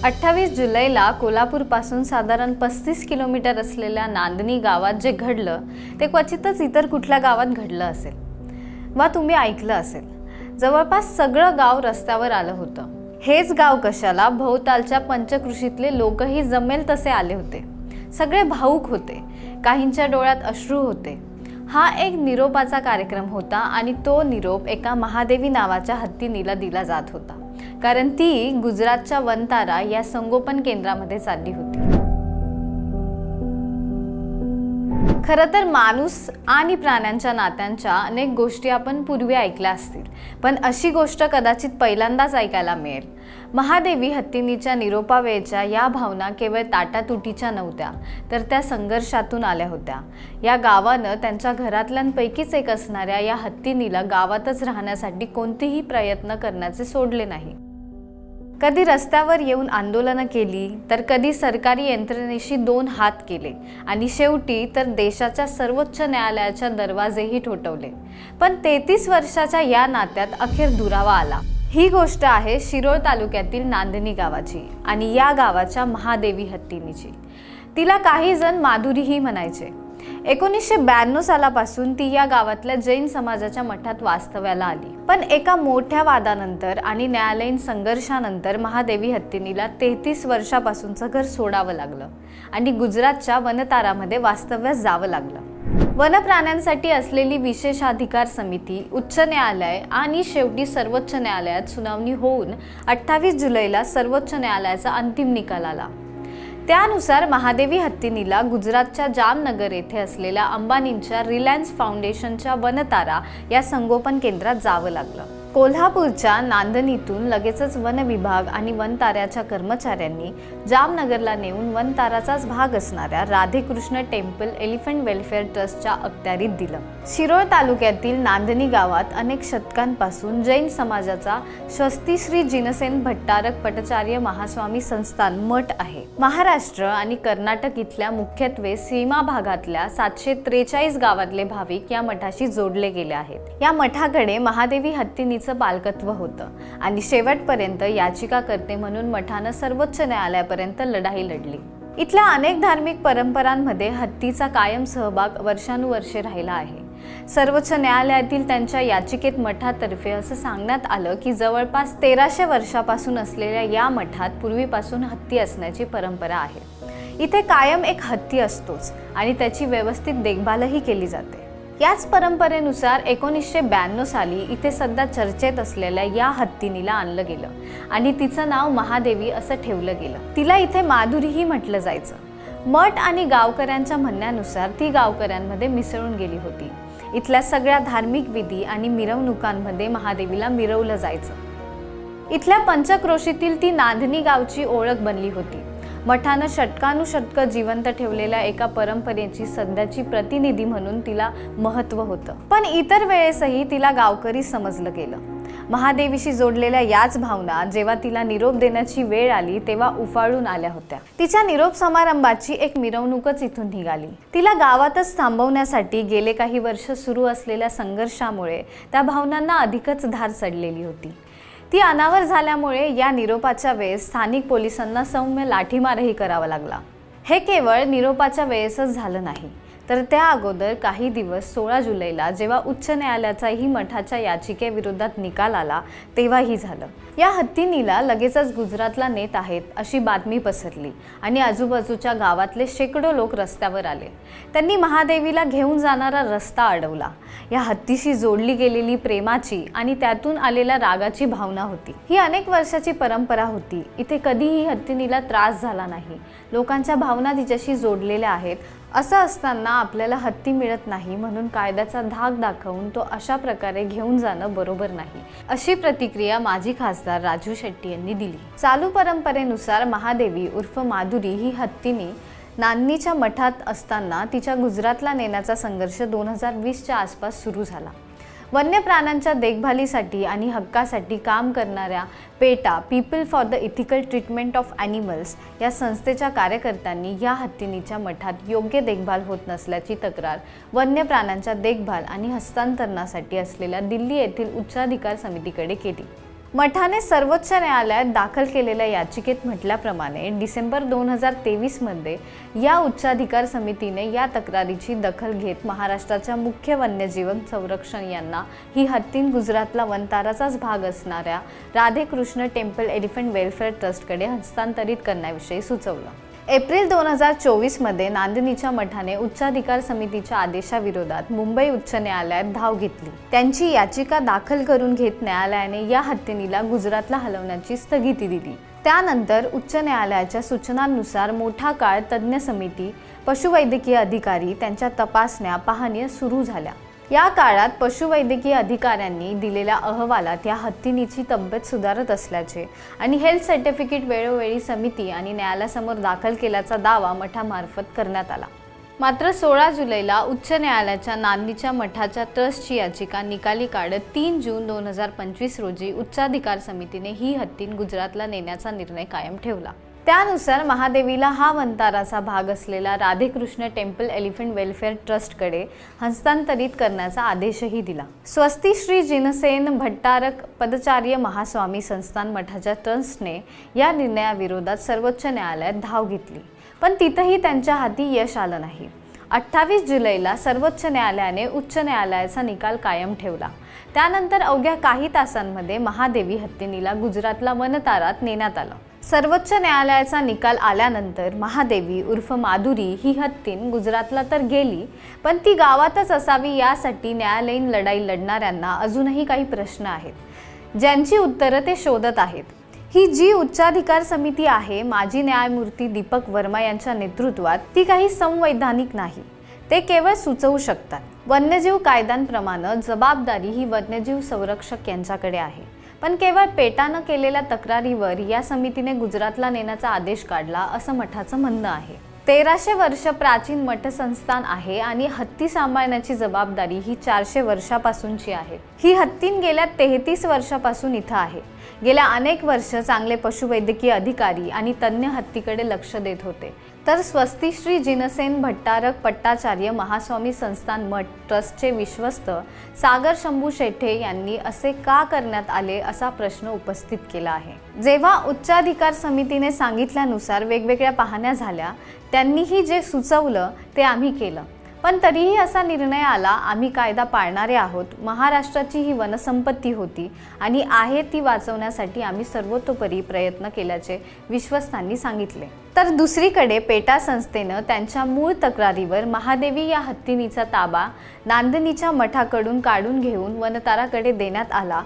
28 जुलैला कोल्हापूरपासून साधारण 35 किलोमीटर असलेल्या नांदणी गावात जे घडलं ते क्वचितच इतर कुठल्या गावात घडलं असेल वा तुम्ही ऐकलं असेल। जवळपास सगळं गाव रस्त्यावर आलं होतं। हेच गाव कशाला, भोवतालच्या पंचकृषीतले लोकही जमेल तसे आले होते। सगळे भाऊक होते, काहींच्या डोळ्यात अश्रू होते। हा एक निरोपाचा कार्यक्रम होता आणि तो निरोप एका महादेवी नावाच्या हत्तीनीला दिला जात होता, कारण ती गुजरातच्या वनतारा या संगोपन केंद्रामध्ये चालली होती। खरं तर माणूस आणि प्राण्यांच्या नात्यांच्या अनेक गोष्टी आपण पूर्वी ऐकल्या असतील, पण अशी गोष्ट कदाचित पहिल्यांदाच ऐकायला मिळेल। महादेवी हत्तीनीच्या निरोपावेळच्या या भावना केवळ ताटातुटीच्या नव्हत्या, तर त्या संघर्षातून आल्या होत्या। या गावानं त्यांच्या घरातल्यांपैकीच एक असणाऱ्या या हत्तीनीला गावातच राहण्यासाठी कोणतेही प्रयत्न करण्याचे सोडले नाही। कधी रस्त्यावर येऊन आंदोलनं केली, तर कधी सरकारी यंत्रणेशी दोन हात केले आणि शेवटी तर देशाच्या सर्वोच्च न्यायालयाच्या दरवाजेही ठोठवले। पण 33 वर्षाच्या या नात्यात अखेर दुरावा आला। ही गोष्ट आहे शिरोळ तालुक्यातील नांदणी गावाची आणि या गावाच्या महादेवी हत्तीनीची। तिला काही जण माधुरीही म्हणायचे। 1992 सालापासून ती या गावातल्या जैन समाजाच्या मठात वास्तव्याला आली, पण एका मोठ्या वादानंतर आणि न्यायालयीन संघर्षानंतर महादेवी हत्तीनीला 33 वर्षापासूनचं घर सोडावं लागलं आणि गुजरातच्या वनतारामध्ये वास्तव्यास जावं लागलं। वनप्राण्यांसाठी असलेली विशेषाधिकार समिती, उच्च न्यायालय आणि शेवटी सर्वोच्च न्यायालयात सुनावणी होऊन 28 जुलैला सर्वोच्च न्यायालयाचा अंतिम निकाल आला। त्यानुसार महादेवी हत्तीनीला गुजरातच्या जामनगर येथे असलेल्या अंबानींच्या रिलायन्स फाउंडेशनच्या वनतारा या संगोपन केंद्रात जावं लागलं। कोल्हापूरच्या नांदणीतून लगेचच वन विभाग आणि वनताऱ्याच्या कर्मचाऱ्यांनी जामनगरला नेऊन वनताराचाच भाग असणाऱ्या राधेकृष्ण टेम्पल एलिफंट वेलफेअर ट्रस्टच्या अखत्यारीत दिलं। शिरोळ तालुक्यातील नांदणी गावात अनेक शतकांपासून जैन समाजाचा स्वस्ती श्री जिनसेन भट्टारक पटचार्य महास्वामी संस्थान मठ आहे। महाराष्ट्र आणि कर्नाटक इथल्या मुख्यत्वे सीमा भागातल्या 743 गावातले भाविक या मठाशी जोडले गेले आहेत। या मठाकडे महादेवी हत्तीनी पालकत्व होतं आणि शेवटपर्यंत याचिकाकर्ते म्हणून मठानं सर्वोच्च न्यायालयापर्यंत लढाई लढली। इथल्या अनेक धार्मिक परंपरांमध्ये हत्तीचा कायम सहभाग वर्षानुवर्षे राहिला आहे। सर्वोच्च न्यायालयातील त्यांच्या याचिकेत मठातर्फे असं सांगण्यात आलं की जवळपास 1300 वर्षापासून असलेल्या या मठात पूर्वीपासून हत्ती असण्याची परंपरा आहे। इथे कायम एक हत्ती असतोच आणि त्याची व्यवस्थित देखभालही केली जाते। याच परंपरेनुसार 1992 साली इथे सध्या चर्चेत असलेल्या या हत्तीनीला आणलं गेलं आणि तिचं नाव महादेवी असं ठेवलं गेलं। तिला इथे माधुरीही म्हटलं जायचं। मठ आणि गावकऱ्यांच्या म्हणण्यानुसार ती गावकऱ्यांमध्ये मिसळून गेली होती। इथल्या सगळ्या धार्मिक विधी आणि मिरवणुकांमध्ये महादेवीला मिरवलं जायचं। इथल्या पंचक्रोशीतील ती नांदणी गावची ओळख बनली होती। मठानं षटकानुषटकं जिवंत ठेवलेल्या एका परंपरेची सध्याची प्रतिनिधी म्हणून तिला महत्त्व होतं, पण इतर वेळेसही तिला गावकरी समजलं गेलं। महादेवीशी जोडलेल्या याच भावना जेव्हा तिला निरोप देण्याची वेळ आली तेव्हा उफाळून आल्या होत्या। तिच्या निरोप समारंभाची एक मिरवणूकच इथून निघाली। तिला गावातच थांबवण्यासाठी गेले काही वर्ष सुरू असलेल्या संघर्षामुळे त्या भावनांना अधिकच धार चढलेली होती। ती अनावर झाल्यामुळे या निरोपाच्या वेळेस स्थानिक पोलिसांना सौम्य लाठीमारही करावा लागला। हे केवळ निरोपाच्या वेळेसच झालं नाही, तर त्या अगोदर काही दिवस 16 जुलैला जेव्हा उच्च न्यायालयाचाही मठाच्या याचिकेविरोधात निकाल आला तेव्हाही झालं। या हत्तीनीला लगेचच गुजरातला नेत आहेत अशी बातमी पसरली आणि आजूबाजूच्या गावातले शेकडो लोक रस्त्यावर आले। त्यांनी महादेवीला घेऊन जाणारा रस्ता अडवला। या हत्तीशी जोडली गेलेली प्रेमाची आणि त्यातून आलेल्या रागाची भावना होती। ही अनेक वर्षाची परंपरा होती। इथे कधीही हत्तीनीला त्रास झाला नाही। लोकांच्या भावना तिच्याशी जोडलेल्या आहेत। असं असताना आपल्याला हत्ती मिळत नाही म्हणून कायद्याचा धाक दाखवून तो अशा प्रकारे घेऊन जाणं बरोबर नाही, अशी प्रतिक्रिया माजी खासदार राजू शेट्टी यांनी दिली। चालू परंपरेनुसार महादेवी उर्फ माधुरी ही हत्तीनी नांदणीच्या मठात असताना तिच्या गुजरातला नेण्याचा संघर्ष 2020च्या आसपास सुरू झाला। वन्य प्राण्यांच्या देखभालीसाठी आणि हक्कासाठी काम करणाऱ्या PETA people for the ethical treatment of animals या संस्थेच्या कार्यकर्त्यांनी या हत्तीनीच्या मठात योग्य देखभाल होत नसल्याची तक्रार वन्य प्राण्यांच्या देखभाल आणि हस्तांतरणासाठी असलेल्या दिल्ली येथील उच्चाधिकार समितीकडे केली। मठाने सर्वोच्च न्यायालयात दाखल केलेल्या याचिकेत म्हटल्याप्रमाणे डिसेंबर 2023 मध्ये या उच्चाधिकार समितीने या तक्रारीची दखल घेत महाराष्ट्राच्या मुख्य वन्यजीव संरक्षण यांना ही हत्तीन गुजरातला वनताराचाच भाग असणाऱ्या राधेकृष्ण टेम्पल एलिफंट वेलफेअर ट्रस्टकडे हस्तांतरित करण्याविषयी सुचवलं। एप्रिल 2024 मध्ये नांदनीच्या मठाने उच्चाधिकार समितीच्या आदेशाविरोधात मुंबई उच्च न्यायालयात धाव घेतली। त्यांची याचिका दाखल करून घेत न्यायालयाने या हत्तीनीला गुजरातला हलवण्याची स्थगिती दिली। त्यानंतर उच्च न्यायालयाच्या सूचनांनुसार मोठा काळ तज्ञ समिती, पशुवैद्यकीय अधिकारी त्यांच्या तपासण्या पाहण्या सुरू झाल्या। या काळात पशुवैद्यकीय अधिकाऱ्यांनी दिलेल्या अहवालात या हत्तीनीची तब्येत सुधारत असल्याचे आणि हेल्थ सर्टिफिकेट वेळोवेळी समिती आणि न्यायालयासमोर दाखल केल्याचा दावा मठामार्फत करण्यात आला। मात्र 16 जुलैला उच्च न्यायालयाच्या नांदनीच्या मठाच्या ट्रस्टची याचिका निकाली काढत 3 जून 2025 रोजी उच्चाधिकार समितीने ही हत्तीन गुजरातला नेण्याचा निर्णय कायम ठेवला। त्यानुसार महादेवीला हा वनताराचा भाग असलेला राधेकृष्ण टेम्पल एलिफंट वेलफेअर ट्रस्टकडे हस्तांतरित करण्याचा आदेशही दिला। स्वस्ती श्री जिनसेन भट्टारक पदचार्य महास्वामी संस्थान मठाच्या ट्रस्टने या निर्णयाविरोधात सर्वोच्च न्यायालयात धाव घेतली, पण तिथेही त्यांच्या हाती यश आलं नाही। 28 जुलैला सर्वोच्च न्यायालयाने उच्च न्यायालयाचा निकाल कायम ठेवला। त्यानंतर अवघ्या काही तासांमध्ये महादेवी हत्तीनीला गुजरातला वनतारात नेण्यात आलं। सर्वोच्च न्यायालयाचा निकाल आल्यानंतर महादेवी उर्फ माधुरी ही हत्तीन गुजरातला तर गेली, पण ती गावातच असावी यासाठी न्यायालयीन लढाई लढणाऱ्यांना अजूनही काही प्रश्न आहेत, ज्यांची उत्तरं ते शोधत आहेत। ही जी उच्चाधिकार समिती आहे माजी न्यायमूर्ती दीपक वर्मा यांच्या नेतृत्वात, ती काही संवैधानिक नाही, ते केवळ सुचवू शकतात। वन्यजीव कायद्यांप्रमाणे जबाबदारी ही वन्यजीव संरक्षक यांच्याकडे आहे, पण केवळ पेटानं केलेल्या तक्रारीवर या समितीने गुजरातला नेण्याचा आदेश काढला असं मठाचं म्हणणं आहे। 1300 वर्ष प्राचीन मठ संस्थान आहे आणि हत्ती सांभाळण्याची जबाबदारी ही 400 वर्षापासूनची आहे। ही हत्तीन गेल्या 33 वर्षापासून इथं आहे। गेल्या अनेक वर्ष चांगले पशुवैद्यकीय अधिकारी आणि तज्ञ हत्तीकडे लक्ष देत होते, तर स्वस्ती श्री जिनसेन भट्टारक पट्टाचार्य महास्वामी संस्थान मठ ट्रस्टचे विश्वस्त सागर शंभू शेठे यांनी असे का करण्यात आले असा प्रश्न उपस्थित केला आहे। जेव्हा उच्चाधिकार समितीने सांगितल्यानुसार वेगवेगळ्या पाहण्या झाल्या, त्यांनीही जे सुचवलं ते आम्ही केलं, पण तरीही असा निर्णय आला, आम्ही कायदा पाळणारे आहोत। महाराष्ट्राची ही वनसंपत्ती होती आणि आहे ती वाचवण्यासाठी आम्ही सर्वतोपरी प्रयत्न केल्याचे विश्वस्तांनी सांगितले। तर दुसरीकडे पेटा संस्थेनं त्यांच्या मूळ तक्रारीवर महादेवी या हत्तीनीचा ताबा नांदनीच्या मठाकडून काढून घेऊन वनताराकडे देण्यात आला।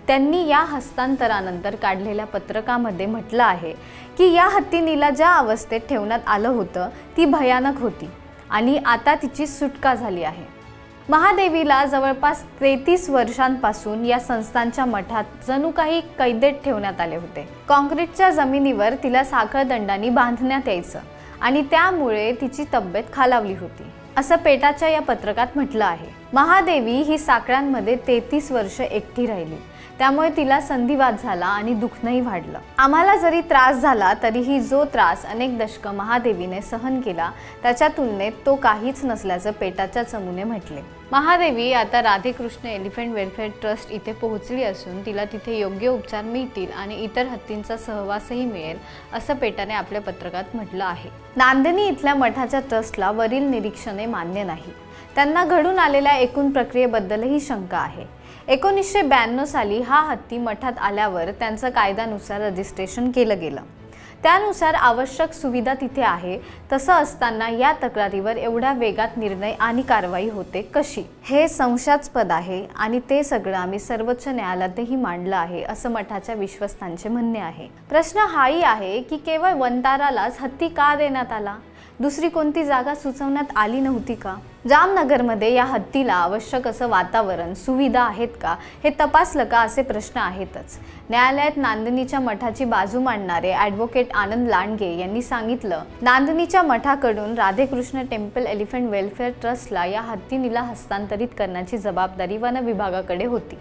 त्यांनी या हस्तांतरानंतर काढलेल्या पत्रकामध्ये म्हटलं आहे की या हत्तीनीला ज्या अवस्थेत ठेवण्यात आलं होतं ती भयानक होती आणि आता तिची सुटका झाली आहे। महादेवीला जवळपास 33 वर्षांपासून या संस्थांच्या मठात जणू काही कैदेत ठेवण्यात आले होते। काँक्रीटच्या जमिनीवर तिला साखळदंडांनी बांधण्यात यायचं आणि त्यामुळे तिची तब्येत खालावली होती, असं पेटाच्या या पत्रकात म्हटलं आहे। महादेवी ही साखळ्यांमध्ये 33 वर्ष एकटी राहिली, त्यामुळे तिला संधिवात झाला आणि दुखणंही वाढलं। आम्हाला जरी त्रास झाला तरीही जो त्रास अनेक दशकं महादेवीने सहन केला त्याच्या तुलनेत तो काहीच नसल्याचं पेटाच्या चमूने म्हटले। महादेवी आता राधेकृष्ण एलिफंट वेलफेअर ट्रस्ट इथे पोहोचली असून तिला तिथे योग्य उपचार मिळतील आणि इतर हत्तींचा सहवासही मिळेल, असं पेटाने आपल्या पत्रकात म्हटलं आहे। नांदनी इथल्या मठाच्या ट्रस्टला वरील निरीक्षणे मान्य नाही। त्यांना घडून आलेल्या एकूण प्रक्रियेबद्दलही शंका आहे। 1992 साली हा हत्ती मठात आल्यावर त्यांचं कायद्यानुसार रजिस्ट्रेशन केलं गेलं, त्यानुसार आवश्यक सुविधा तिथे आहे। तसं असताना या तक्रारीवर एवढ्या वेगात निर्णय आणि कारवाई होते कशी, हे संशयास्पद आहे आणि ते सगळं आम्ही सर्वोच्च न्यायालयातही मांडलं आहे, असं मठाच्या विश्वस्तांचे म्हणणे आहे। प्रश्न हाही आहे की केवळ वनतारालाच हत्ती का देण्यात आला, दुसरी कोणती जागा सुचवण्यात आली नव्हती का? जामनगरमध्ये या हत्तीला आवश्यक असं वातावरण, सुविधा आहेत का हे तपासलं का, असे प्रश्न आहेतच। न्यायालयात नांदनीच्या मठाची बाजू मांडणारे ॲडव्होकेट आनंद लांडगे यांनी सांगितलं, नांदनीच्या मठाकडून राधेकृष्ण टेम्पल एलिफंट वेलफेअर ट्रस्टला या हत्तीनीला हस्तांतरित करण्याची जबाबदारी वन विभागाकडे होती।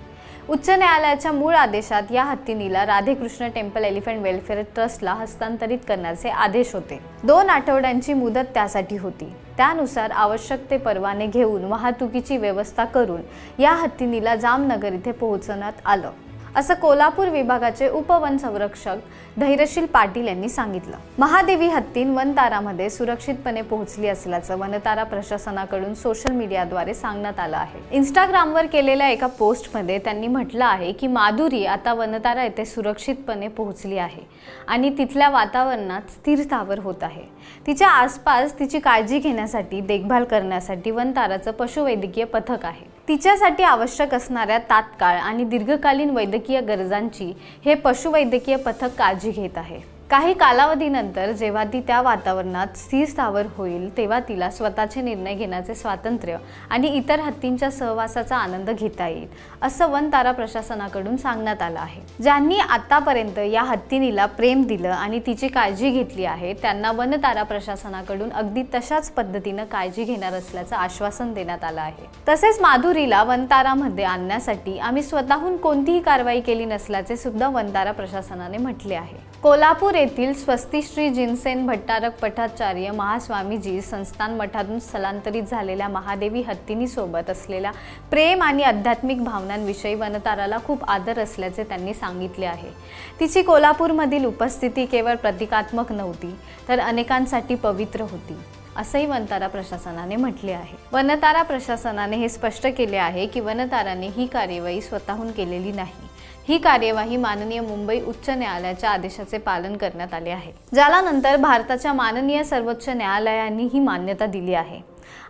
उच्च न्यायालयाच्या मूळ आदेशात या हत्तीनीला राधेकृष्ण टेम्पल एलिफंट वेलफेअर ट्रस्टला हस्तांतरित करण्याचे आदेश होते। 2 आठवड्यांची मुदत त्यासाठी होती। त्यानुसार आवश्यक ते परवाने घेऊन वाहतुकीची व्यवस्था करून या हत्तीनीला जामनगर इथे पोहोचवण्यात आलं। असं कोल्हापूर विभागाचे उपवन संरक्षक धैर्यशील पाटील यांनी सांगितलं। महादेवी हत्ती वनतारामध्ये सुरक्षितपणे पोहोचली असल्याचं वनतारा प्रशासनाकडून सोशल मीडियाद्वारे सांगण्यात आलं आहे। इंस्टाग्रामवर केलेल्या एका पोस्टमध्ये त्यांनी म्हटलं आहे की माधुरी आता वनतारा येथे सुरक्षितपणे पोहोचली आहे आणि तिथल्या वातावरणात स्थिर स्थावर होत आहे। तिच्या आसपास तिची काळजी घेण्यासाठी देखभाल करण्यासाठी वनताराचं पशुवैद्यकीय पथक आहे। तिच्यासाठी आवश्यक असणाऱ्या तात्काळ आणि दीर्घकालीन वैद्यकीय गरजांची हे पशुवैद्यकीय पथक काळजी घेत आहे। काही कालावधीनंतर जेव्हा ती त्या वातावरणात स्थिर स्थावर होईल तेव्हा तिला स्वतःचे निर्णय घेण्याचे स्वातंत्र्य आणि इतर हत्तींच्या सहवासाचा आनंद घेता येईल, असं वनतारा प्रशासनाकडून सांगण्यात आलं आहे। ज्यांनी आतापर्यंत या हत्तीनीला प्रेम दिलं आणि तिची काळजी घेतली आहे त्यांना वनतारा प्रशासनाकडून अगदी तशाच पद्धतीनं काळजी घेणार असल्याचं आश्वासन देण्यात आलं आहे। तसेच माधुरीला वनतारामध्ये आणण्यासाठी आम्ही स्वतःहून कोणतीही कारवाई केली नसल्याचे सुद्धा वनतारा प्रशासनाने म्हटले आहे। कोल्हापूर येथील स्वस्ती श्री जिनसेन भट्टारक पठाचार्य महास्वामीजी संस्थान मठातून स्थलांतरित झालेल्या महादेवी हत्तीनी सोबत असलेल्या प्रेम आणि आध्यात्मिक भावनांविषयी वनताराला खूप आदर असल्याचे त्यांनी सांगितले आहे। तिची कोल्हापूरमधील उपस्थिती केवळ प्रतिकात्मक नव्हती तर अनेकांसाठी पवित्र होती, असंही वनतारा प्रशासनाने म्हटले आहे। वनतारा प्रशासनाने हे स्पष्ट केले आहे की वनताराने ही कार्यवाही स्वतःहून केलेली नाही। ही कार्यवाही माननीय मुंबई उच्च न्यायालयाच्या आदेशाचे पालन करण्यात आले आहे, ज्याला नंतर भारताच्या माननीय सर्वोच्च न्यायालयाने ही मान्यता दिली आहे।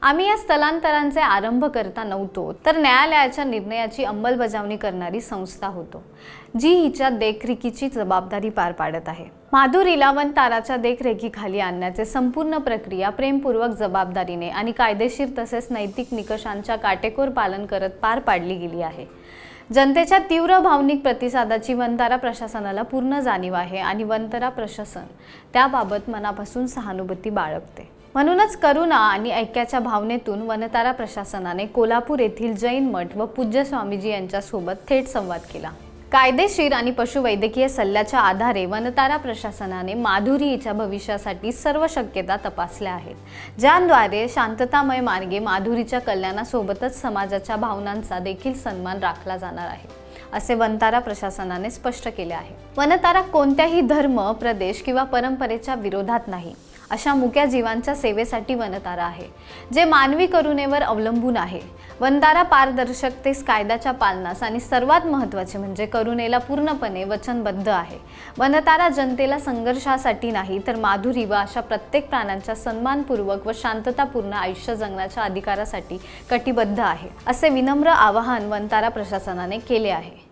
आम्ही या स्थलांतरांचे आरंभ करता नव्हतो तर न्यायालयाच्या निर्णयाची अंमलबजावणी करणारी संस्था होतो, जी हिच्या देखरेखीची जबाबदारी पार पाडत आहे। माधुरीला वनताराच्या देखरेखीखाली आणण्याचे संपूर्ण प्रक्रिया प्रेमपूर्वक, जबाबदारीने आणि कायदेशीर तसेच नैतिक निकषांच्या काटेकोर पालन करत पार पाडली गेली आहे। जनतेच्या तीव्र भावनिक प्रतिसादाची वनतारा प्रशासनाला पूर्ण जाणीव आहे आणि वनतारा प्रशासन त्याबाबत मनापासून सहानुभूती बाळगते। म्हणूनच करुणा आणि ऐक्याच्या भावनेतून वनतारा प्रशासनाने कोल्हापूर येथील जैन मठ व पूज्य स्वामीजी यांच्यासोबत थेट संवाद केला। कायदेशीर आणि पशुवैद्यकीय सल्ल्याच्या आधारे वनतारा प्रशासनाने माधुरी हिच्या भविष्यासाठी सर्व शक्यता तपासल्या आहेत, ज्याद्वारे शांततामय मार्गे माधुरीच्या कल्याणासोबतच समाजाच्या भावनांचा देखील सन्मान राखला जाणार आहे, असे वनतारा प्रशासनाने स्पष्ट केले आहे। वनतारा कोणत्याही धर्म, प्रदेश किंवा परंपरेच्या विरोधात नाही, अशा मुक्या जीवांच्या सेवेसाठी वनतारा आहे, जे मानवी करुणेवर अवलंबून आहे। वनतारा पारदर्शकतेस, कायद्याच्या पालनास आणि सर्वात महत्त्वाचे म्हणजे करुणेला पूर्णपणे वचनबद्ध आहे। वनतारा जनतेला संघर्षासाठी नाही तर माधुरी व अशा प्रत्येक प्राण्यांच्या सन्मानपूर्वक व शांततापूर्ण आयुष्य जगण्याच्या अधिकारासाठी कटिबद्ध आहे, असे विनम्र आवाहन वनतारा प्रशासनाने केले आहे।